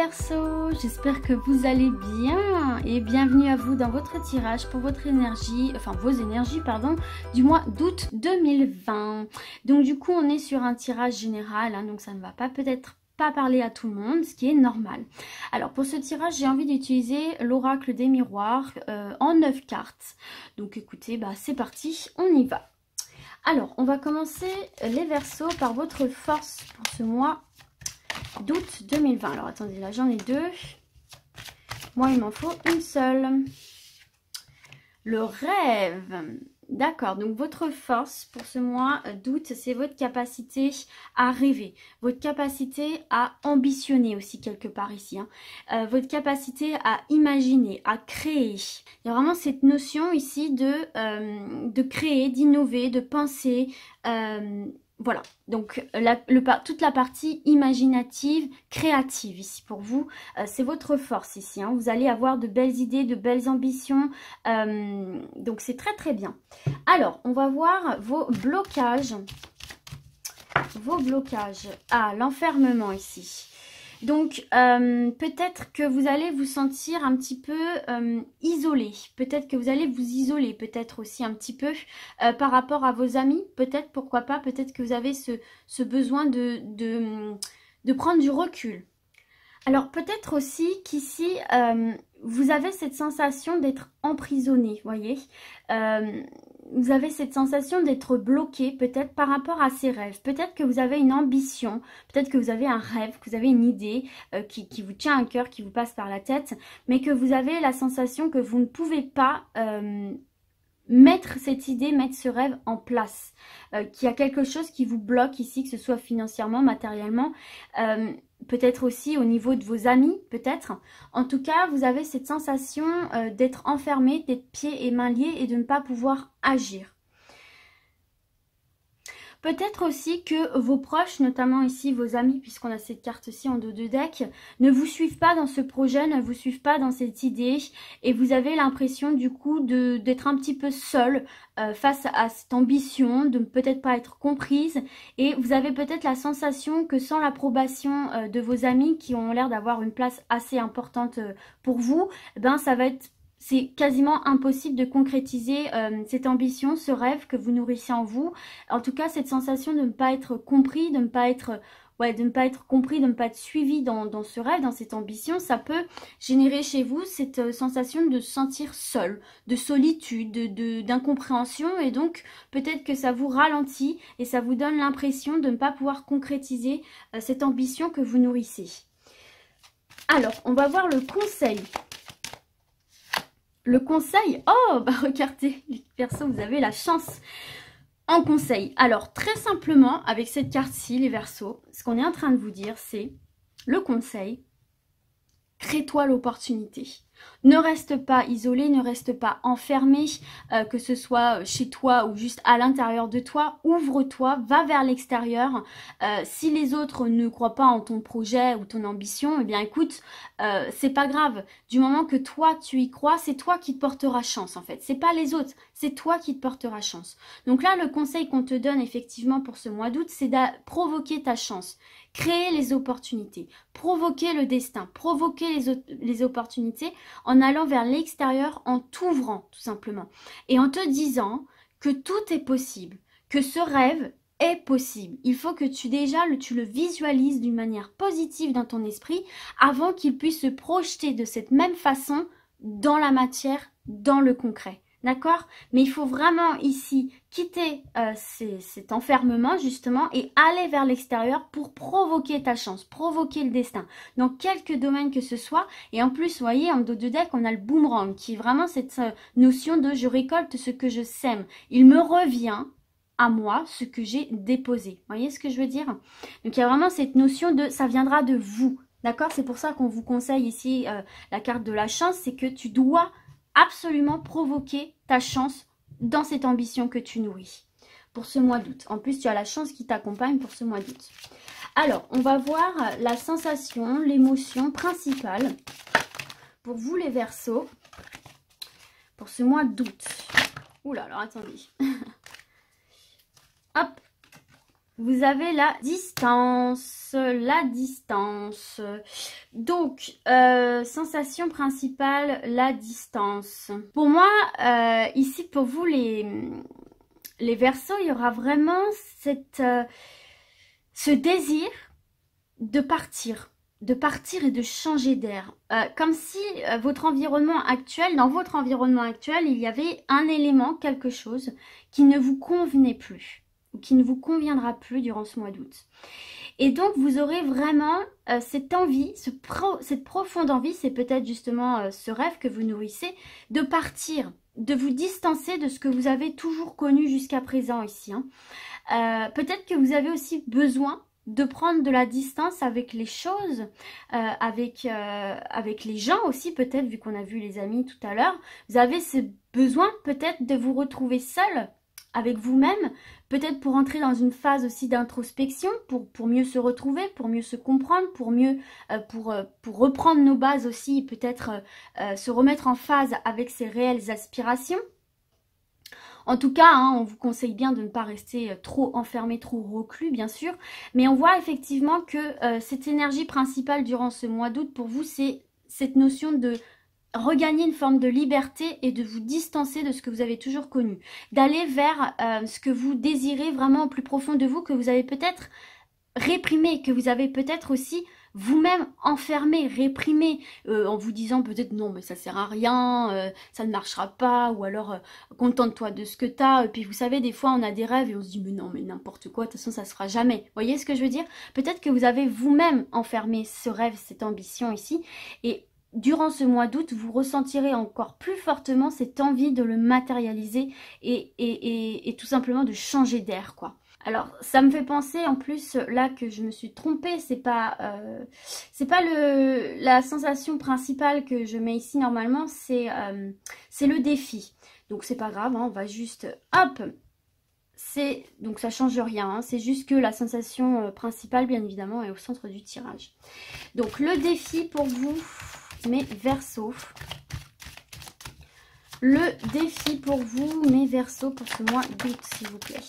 Verseaux, j'espère que vous allez bien et bienvenue à vous dans votre tirage pour votre énergie, enfin vos énergies pardon, du mois d'août 2020. Donc du coup on est sur un tirage général, hein, donc ça ne va pas peut-être pas parler à tout le monde, ce qui est normal. Alors pour ce tirage j'ai envie d'utiliser l'oracle des miroirs en 9 cartes. Donc écoutez, bah c'est parti, on y va. Alors on va commencer les Verseaux par votre force pour ce mois d'août 2020. Alors attendez, là j'en ai deux. Moi il m'en faut une seule. Le rêve. D'accord, donc votre force pour ce mois d'août, c'est votre capacité à rêver, votre capacité à ambitionner aussi quelque part ici, hein. Votre capacité à imaginer, à créer. Il y a vraiment cette notion ici de créer, d'innover, de penser. Voilà, donc toute la partie imaginative, créative ici pour vous, c'est votre force ici, hein. Vous allez avoir de belles idées, de belles ambitions, donc c'est très très bien. Alors, on va voir vos blocages. Vos blocages. Ah, l'enfermement ici. Donc, peut-être que vous allez vous sentir un petit peu isolé. Peut-être que vous allez vous isoler, peut-être aussi un petit peu par rapport à vos amis. Peut-être, pourquoi pas, peut-être que vous avez ce besoin de prendre du recul. Alors, peut-être aussi qu'ici, vous avez cette sensation d'être emprisonné, voyez. Vous avez cette sensation d'être bloqué peut-être par rapport à ces rêves. Peut-être que vous avez une ambition, peut-être que vous avez un rêve, que vous avez une idée qui vous tient à cœur, qui vous passe par la tête, mais que vous avez la sensation que vous ne pouvez pas mettre cette idée, mettre ce rêve en place. Qu'il y a quelque chose qui vous bloque ici, que ce soit financièrement, matériellement, peut-être aussi au niveau de vos amis, peut-être. En tout cas, vous avez cette sensation d'être enfermé, d'être pieds et mains liés et de ne pas pouvoir agir. Peut-être aussi que vos proches, notamment ici vos amis, puisqu'on a cette carte-ci en dos de deck, ne vous suivent pas dans ce projet, ne vous suivent pas dans cette idée et vous avez l'impression du coup d'être un petit peu seul face à cette ambition, de ne peut-être pas être comprise et vous avez peut-être la sensation que sans l'approbation de vos amis qui ont l'air d'avoir une place assez importante pour vous, ben ça va être... C'est quasiment impossible de concrétiser cette ambition, ce rêve que vous nourrissez en vous. En tout cas, cette sensation de ne pas être compris, de ne pas être, de ne pas être compris, de ne pas être suivi dans ce rêve, dans cette ambition, ça peut générer chez vous cette sensation de se sentir seul, de solitude, d'incompréhension. Et donc, peut-être que ça vous ralentit et ça vous donne l'impression de ne pas pouvoir concrétiser cette ambition que vous nourrissez. Alors, on va voir le conseil. Le conseil, oh, bah regardez, les Verseaux, vous avez la chance en conseil. Alors, très simplement, avec cette carte-ci, les Verseaux, ce qu'on est en train de vous dire, c'est le conseil, crée-toi l'opportunité. Ne reste pas isolé, ne reste pas enfermé, que ce soit chez toi ou juste à l'intérieur de toi. Ouvre-toi, va vers l'extérieur. Si les autres ne croient pas en ton projet ou ton ambition, eh bien écoute, c'est pas grave. Du moment que toi tu y crois, c'est toi qui te portera chance en fait. C'est pas les autres, c'est toi qui te portera chance. Donc là, le conseil qu'on te donne effectivement pour ce mois d'août, c'est de provoquer ta chance. Créer les opportunités, provoquer le destin, provoquer les opportunités en allant vers l'extérieur, en t'ouvrant tout simplement. Et en te disant que tout est possible, que ce rêve est possible. Il faut que tu le visualises d'une manière positive dans ton esprit avant qu'il puisse se projeter de cette même façon dans la matière, dans le concret. D'accord? Mais il faut vraiment ici quitter cet enfermement justement et aller vers l'extérieur pour provoquer ta chance, provoquer le destin dans quelque domaine que ce soit. Et en plus, vous voyez, en dos de deck, on a le boomerang qui est vraiment cette notion de je récolte ce que je sème. Il me revient à moi ce que j'ai déposé. Vous voyez ce que je veux dire? Donc il y a vraiment cette notion de ça viendra de vous. D'accord? C'est pour ça qu'on vous conseille ici la carte de la chance, c'est que tu dois absolument provoquer ta chance dans cette ambition que tu nourris pour ce mois d'août. En plus, tu as la chance qui t'accompagne pour ce mois d'août. Alors, on va voir la sensation, l'émotion principale pour vous les Verseaux pour ce mois d'août. Oula, alors attendez. Hop. vous avez la distance, la distance. Donc, sensation principale, la distance. Pour moi, ici, pour vous, les Verseaux, il y aura vraiment ce désir de partir et de changer d'air. Comme si votre environnement actuel, dans votre environnement actuel, il y avait un élément, quelque chose qui ne vous convenait plus, ou qui ne vous conviendra plus durant ce mois d'août. Et donc, vous aurez vraiment cette envie, cette profonde envie, c'est peut-être justement ce rêve que vous nourrissez, de partir, de vous distancer de ce que vous avez toujours connu jusqu'à présent ici. Hein. Peut-être que vous avez aussi besoin de prendre de la distance avec les choses, avec les gens aussi peut-être, vu qu'on a vu les amis tout à l'heure. Vous avez ce besoin peut-être de vous retrouver seul avec vous-même, peut-être pour entrer dans une phase aussi d'introspection, pour mieux se retrouver, pour mieux se comprendre, pour mieux pour reprendre nos bases aussi, peut-être se remettre en phase avec ses réelles aspirations. En tout cas, hein, on vous conseille bien de ne pas rester trop enfermé, trop reclus, bien sûr. Mais on voit effectivement que cette énergie principale durant ce mois d'août, pour vous, c'est cette notion de regagner une forme de liberté et de vous distancer de ce que vous avez toujours connu. D'aller vers ce que vous désirez vraiment au plus profond de vous, que vous avez peut-être réprimé, que vous avez peut-être aussi vous-même enfermé, réprimé, en vous disant peut-être non mais ça sert à rien, ça ne marchera pas, ou alors contente-toi de ce que tu as, et puis vous savez des fois on a des rêves et on se dit mais non mais n'importe quoi, de toute façon ça se fera jamais. Vous voyez ce que je veux dire? Peut-être que vous avez vous-même enfermé ce rêve, cette ambition ici, et durant ce mois d'août, vous ressentirez encore plus fortement cette envie de le matérialiser et tout simplement de changer d'air, quoi. Alors, ça me fait penser en plus là que je me suis trompée, c'est pas la sensation principale que je mets ici normalement, c'est le défi. Donc c'est pas grave, hein, on va juste, hop, donc ça change rien, hein, c'est juste que la sensation principale bien évidemment est au centre du tirage. Donc le défi pour vous, mes Verseaux. Le défi pour vous, mes Verseaux, pour ce mois d'août, s'il vous plaît.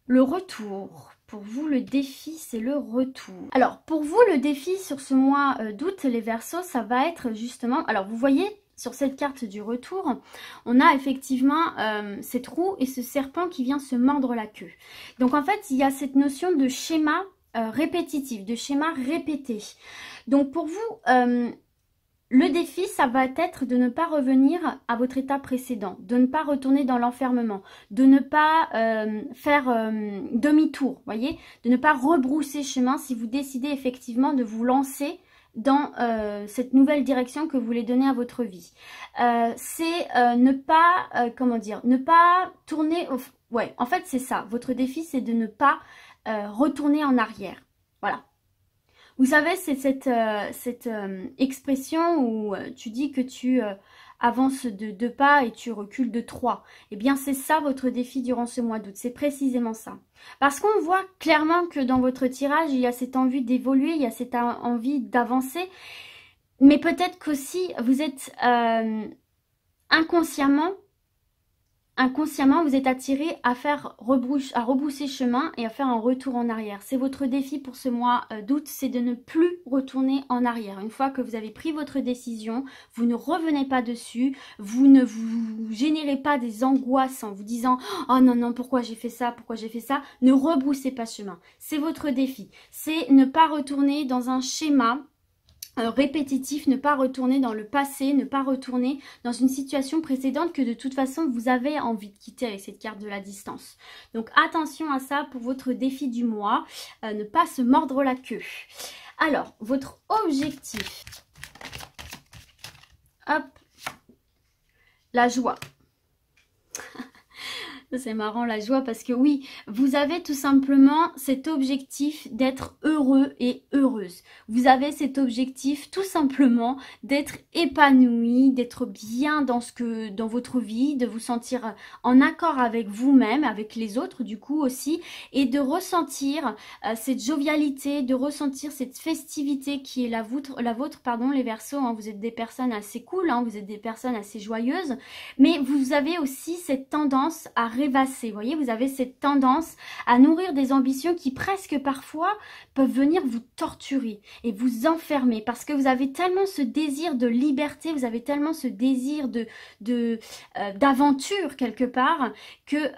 Le retour. Pour vous, le défi, c'est le retour. Alors, pour vous, le défi sur ce mois d'août, les Verseaux, ça va être justement... Alors, vous voyez, sur cette carte du retour, on a effectivement cette roue et ce serpent qui vient se mordre la queue. Donc, en fait, il y a cette notion de schéma répétitif, de schéma répété. Donc, pour vous... le défi, ça va être de ne pas revenir à votre état précédent, de ne pas retourner dans l'enfermement, de ne pas faire demi-tour, voyez, de ne pas rebrousser chemin si vous décidez effectivement de vous lancer dans cette nouvelle direction que vous voulez donner à votre vie. C'est ne pas, comment dire, ne pas tourner, ouais, en fait c'est ça, votre défi c'est de ne pas retourner en arrière, voilà. Vous savez, c'est cette expression où tu dis que tu avances de 2 pas et tu recules de 3. Eh bien, c'est ça votre défi durant ce mois d'août. C'est précisément ça. Parce qu'on voit clairement que dans votre tirage, il y a cette envie d'évoluer, il y a cette envie d'avancer. Mais peut-être qu'aussi, vous êtes inconsciemment, vous êtes attiré à rebrousser chemin et à faire un retour en arrière. C'est votre défi pour ce mois d'août, c'est de ne plus retourner en arrière. Une fois que vous avez pris votre décision, vous ne revenez pas dessus, vous ne vous générez pas des angoisses en vous disant « Oh non, non, pourquoi j'ai fait ça, pourquoi j'ai fait ça ?» Ne rebroussez pas chemin. C'est votre défi. C'est ne pas retourner dans un schéma répétitif, ne pas retourner dans le passé, ne pas retourner dans une situation précédente que de toute façon vous avez envie de quitter avec cette carte de la distance. Donc attention à ça pour votre défi du mois, ne pas se mordre la queue. Alors, votre objectif, hop, la joie. C'est marrant la joie parce que oui, vous avez tout simplement cet objectif d'être heureux et heureuse. Vous avez cet objectif tout simplement d'être épanoui, d'être bien dans votre vie, de vous sentir en accord avec vous-même, avec les autres du coup aussi, et de ressentir cette jovialité, de ressentir cette festivité qui est la vôtre, pardon, les Verseaux, hein. Vous êtes des personnes assez cool, hein, vous êtes des personnes assez joyeuses, mais vous avez aussi cette tendance à rêvasser. Vous voyez, vous avez cette tendance à nourrir des ambitions qui presque parfois peuvent venir vous torturer et vous enfermer parce que vous avez tellement ce désir de liberté, vous avez tellement ce désir d'aventure quelque part que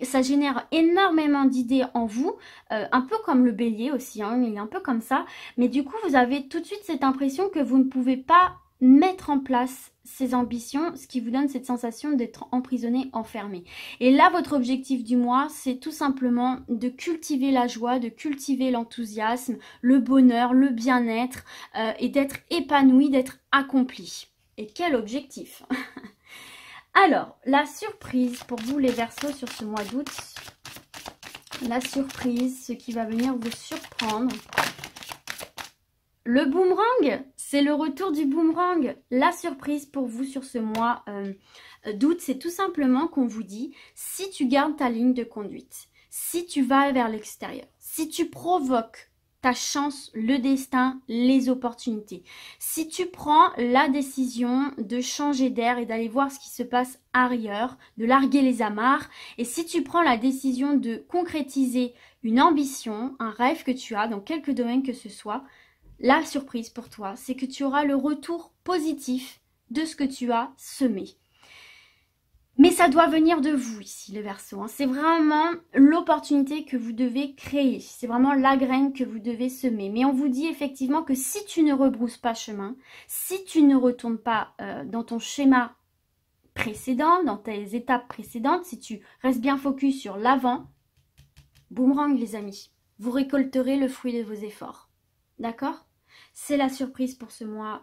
ça génère énormément d'idées en vous, un peu comme le bélier aussi, hein, il est un peu comme ça, mais du coup vous avez tout de suite cette impression que vous ne pouvez pas mettre en place ces ambitions, ce qui vous donne cette sensation d'être emprisonné, enfermé. Et là, votre objectif du mois, c'est tout simplement de cultiver la joie, de cultiver l'enthousiasme, le bonheur, le bien-être et d'être épanoui, d'être accompli. Et quel objectif! Alors, la surprise pour vous les Verseaux sur ce mois d'août, la surprise, ce qui va venir vous surprendre. Le boomerang, c'est le retour du boomerang. La surprise pour vous sur ce mois d'août, c'est tout simplement qu'on vous dit, si tu gardes ta ligne de conduite, si tu vas vers l'extérieur, si tu provoques ta chance, le destin, les opportunités, si tu prends la décision de changer d'air et d'aller voir ce qui se passe ailleurs, de larguer les amarres, et si tu prends la décision de concrétiser une ambition, un rêve que tu as dans quelque domaine que ce soit, la surprise pour toi, c'est que tu auras le retour positif de ce que tu as semé. Mais ça doit venir de vous ici, les Verseaux. Hein. C'est vraiment l'opportunité que vous devez créer. C'est vraiment la graine que vous devez semer. Mais on vous dit effectivement que si tu ne rebrousses pas chemin, si tu ne retournes pas dans ton schéma précédent, dans tes étapes précédentes, si tu restes bien focus sur l'avant, boomerang les amis, vous récolterez le fruit de vos efforts. D'accord? C'est la surprise pour ce mois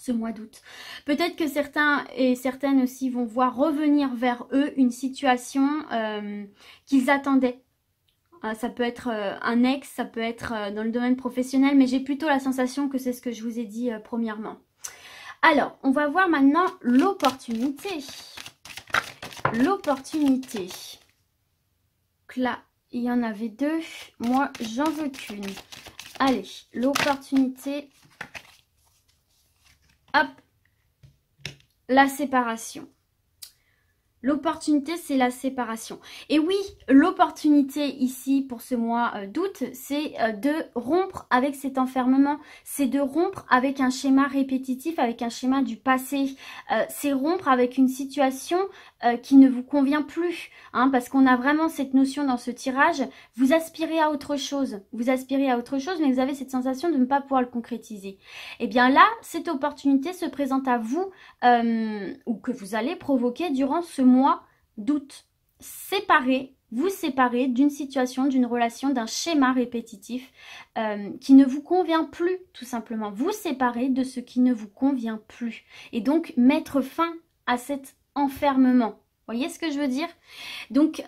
d'août. Peut-être que certains et certaines aussi vont voir revenir vers eux une situation qu'ils attendaient. Ça peut être un ex, ça peut être dans le domaine professionnel, mais j'ai plutôt la sensation que c'est ce que je vous ai dit premièrement. Alors, on va voir maintenant l'opportunité. L'opportunité. Là, il y en avait deux. Moi, j'en veux qu'une. Allez, l'opportunité, hop, la séparation. L'opportunité, c'est la séparation. Et oui, l'opportunité ici pour ce mois d'août, c'est de rompre avec cet enfermement. C'est de rompre avec un schéma répétitif, avec un schéma du passé. C'est rompre avec une situation qui ne vous convient plus. Hein, parce qu'on a vraiment cette notion dans ce tirage. Vous aspirez à autre chose. Vous aspirez à autre chose, mais vous avez cette sensation de ne pas pouvoir le concrétiser. Et bien là, cette opportunité se présente à vous ou que vous allez provoquer durant ce mois d'août. Vous séparez d'une situation, d'une relation, d'un schéma répétitif qui ne vous convient plus, tout simplement. Vous séparez de ce qui ne vous convient plus. Et donc, mettre fin à cet enfermement. Vous voyez ce que je veux dire? Donc,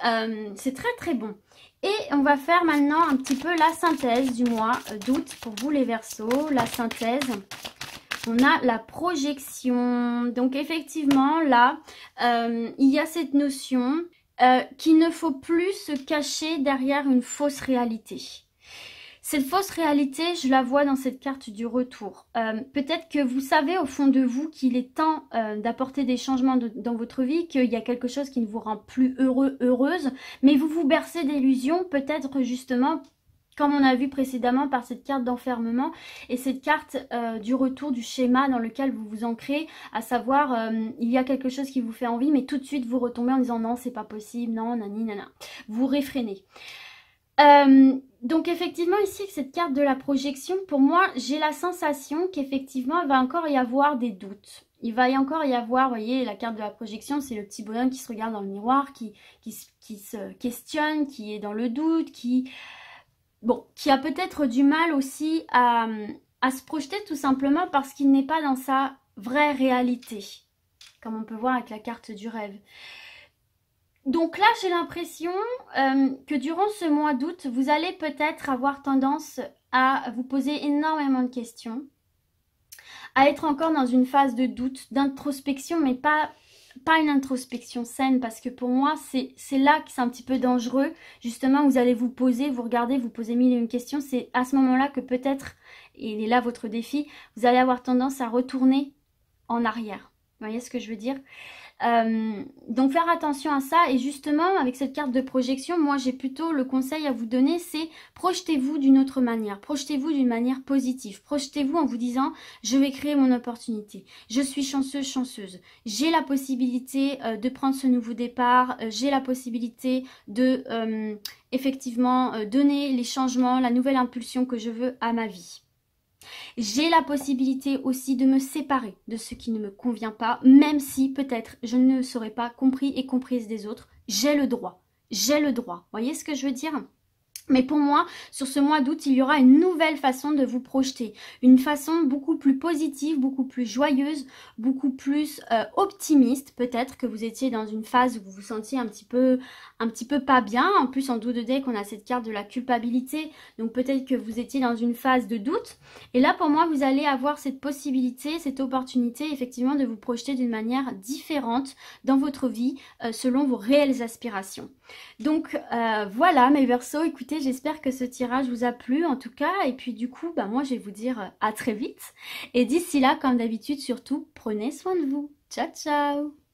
c'est très très bon. Et on va faire maintenant un petit peu la synthèse du mois d'août pour vous les Verseaux. La synthèse. On a la projection. Donc effectivement, là, il y a cette notion qu'il ne faut plus se cacher derrière une fausse réalité. Cette fausse réalité, je la vois dans cette carte du retour. Peut-être que vous savez au fond de vous qu'il est temps d'apporter des changements dans votre vie, qu'il y a quelque chose qui ne vous rend plus heureux, heureuse, mais vous vous bercez d'illusions, peut-être justement comme on a vu précédemment par cette carte d'enfermement et cette carte du retour du schéma dans lequel vous vous ancrez, à savoir il y a quelque chose qui vous fait envie, mais tout de suite vous retombez en disant non, c'est pas possible, non, nani, nana. Vous réfrénez. Donc effectivement ici, cette carte de la projection, pour moi, j'ai la sensation qu'effectivement, il va encore y avoir des doutes. Il va encore y avoir, vous voyez, la carte de la projection, c'est le petit bonhomme qui se regarde dans le miroir, qui se questionne, qui est dans le doute, qui a peut-être du mal aussi à se projeter tout simplement parce qu'il n'est pas dans sa vraie réalité, comme on peut voir avec la carte du rêve. Donc là, j'ai l'impression que durant ce mois d'août, vous allez peut-être avoir tendance à vous poser énormément de questions, à être encore dans une phase de doute, d'introspection, mais pas une introspection saine, parce que pour moi, c'est là que c'est un petit peu dangereux. Justement, vous allez vous poser, vous regardez, vous posez mille et une questions. C'est à ce moment-là que peut-être, et il est là votre défi, vous allez avoir tendance à retourner en arrière. Vous voyez ce que je veux dire? Donc faire attention à ça. Et justement, avec cette carte de projection, moi j'ai plutôt le conseil à vous donner, c'est projetez-vous d'une autre manière. Projetez-vous d'une manière positive. Projetez-vous en vous disant, je vais créer mon opportunité. Je suis chanceuse, chanceuse. J'ai la possibilité de prendre ce nouveau départ. J'ai la possibilité de effectivement donner les changements, la nouvelle impulsion que je veux à ma vie. J'ai la possibilité aussi de me séparer de ce qui ne me convient pas, même si peut-être je ne serai pas compris et comprise des autres. J'ai le droit. J'ai le droit. Voyez ce que je veux dire ? Mais pour moi, sur ce mois d'août, il y aura une nouvelle façon de vous projeter. Une façon beaucoup plus positive, beaucoup plus joyeuse, beaucoup plus optimiste. Peut-être que vous étiez dans une phase où vous vous sentiez un petit peu pas bien. En plus, en dos de deck, on a cette carte de la culpabilité. Donc peut-être que vous étiez dans une phase de doute. Et là, pour moi, vous allez avoir cette possibilité, cette opportunité, effectivement, de vous projeter d'une manière différente dans votre vie, selon vos réelles aspirations. Donc voilà mes Verseaux, écoutez, j'espère que ce tirage vous a plu en tout cas. Et puis du coup, moi je vais vous dire à très vite. Et d'ici là, comme d'habitude, surtout, prenez soin de vous. Ciao, ciao!